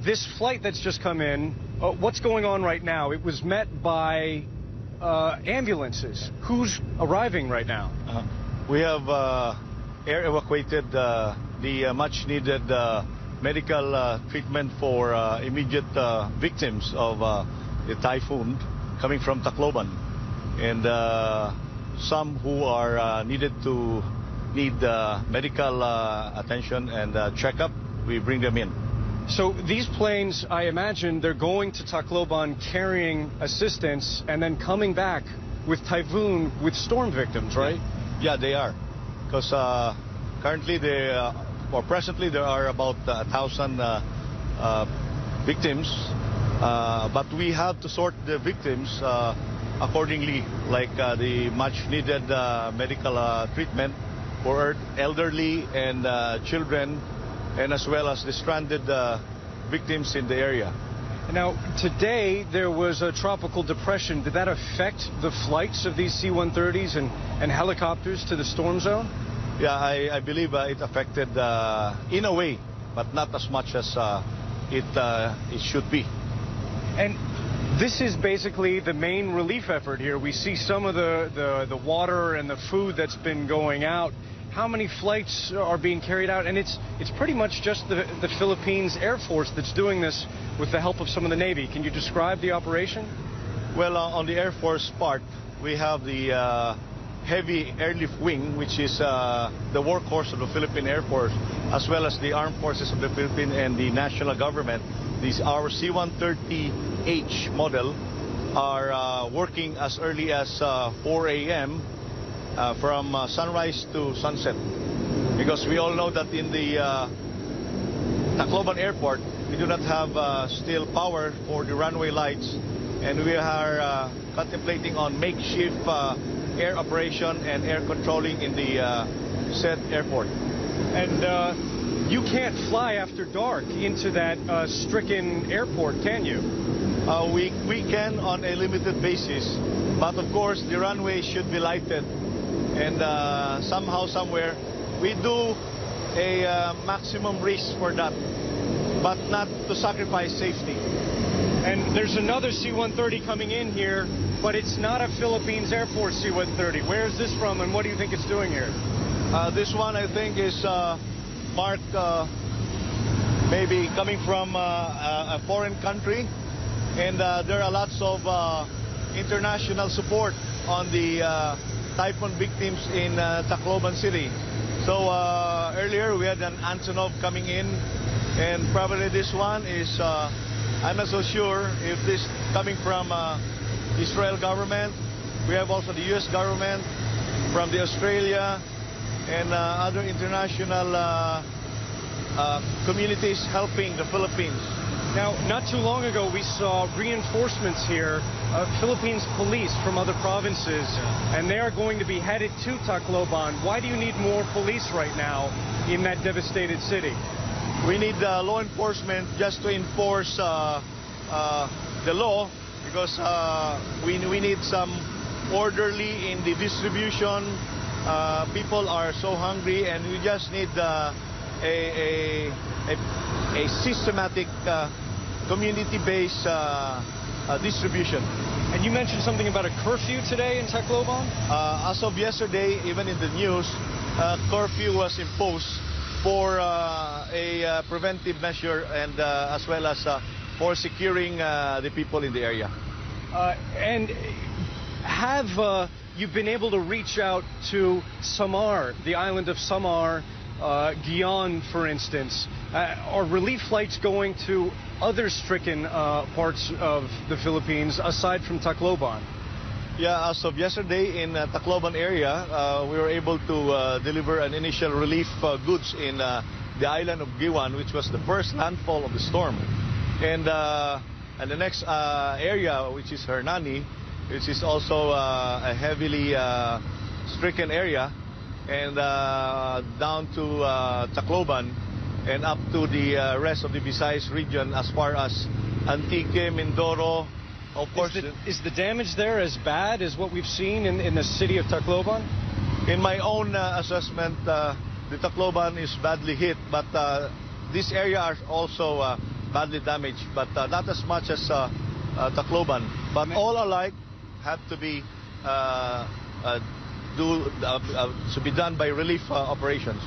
this flight that's just come in, what's going on right now? It was met by ambulances. Who's arriving right now? We have air evacuated the much-needed medical treatment for immediate victims of the typhoon coming from Tacloban. And some who are need medical attention and checkup, we bring them in. So these planes, I imagine, they're going to Tacloban carrying assistance and then coming back with Typhoon with storm victims, right? Yeah, they are. Because currently, presently, there are about 1,000 victims. But we have to sort the victims accordingly, like the much-needed medical treatment for elderly and children, and as well as the stranded victims in the area. Now, today there was a tropical depression. Did that affect the flights of these C-130s and helicopters to the storm zone? Yeah, I believe it affected in a way, but not as much as it should be. And this is basically the main relief effort here. We see some of the water and the food that's been going out. How many flights are being carried out? And it's pretty much just the Philippines Air Force that's doing this with the help of some of the Navy. Can you describe the operation? Well, on the Air Force part, we have the heavy airlift wing, which is the workhorse of the Philippine Air Force, as well as the armed forces of the Philippines and the national government. Our C-130H model are working as early as 4 a.m. From sunrise to sunset, because we all know that in the Tacloban Airport we do not have still power for the runway lights, and we are contemplating on makeshift air operation and air controlling in the said airport. And you can't fly after dark into that stricken airport, can you? We can on a limited basis, but of course the runway should be lighted. And somehow, somewhere, we do a maximum risk for that, but not to sacrifice safety. And there's another C-130 coming in here, but it's not a Philippines Air Force C-130. Where is this from, and what do you think it's doing here? This one, I think, is marked maybe coming from a foreign country, and there are lots of international support on the typhoon victims in Tacloban City. So earlier we had an Antonov coming in, and probably this one is, I'm not so sure if this coming from Israel government. We have also the US government, from the Australia, and other international communities helping the Philippines. Now, not too long ago, we saw reinforcements here, Philippines police from other provinces, and they are going to be headed to Tacloban. Why do you need more police right now in that devastated city? We need law enforcement just to enforce the law, because we need some orderly in the distribution. People are so hungry, and we just need a systematic community-based distribution. And you mentioned something about a curfew today in Tacloban? As of yesterday, even in the news, curfew was imposed for a preventive measure, and as well as for securing the people in the area. And have you been able to reach out to Samar, the island of Samar, Haiyan, for instance? Are relief flights going to other stricken parts of the Philippines aside from Tacloban? Yeah, as of yesterday in Tacloban area, we were able to deliver an initial relief goods in the island of Haiyan, which was the first landfall of the storm. And the next area, which is Hernani, which is also a heavily stricken area, and down to Tacloban, and up to the rest of the Visayas region as far as Antique, Mindoro. Of course, is the damage there as bad as what we've seen in the city of Tacloban? In my own assessment, the Tacloban is badly hit, but this area are also badly damaged, but not as much as Tacloban. But all alike have to be done by relief operations.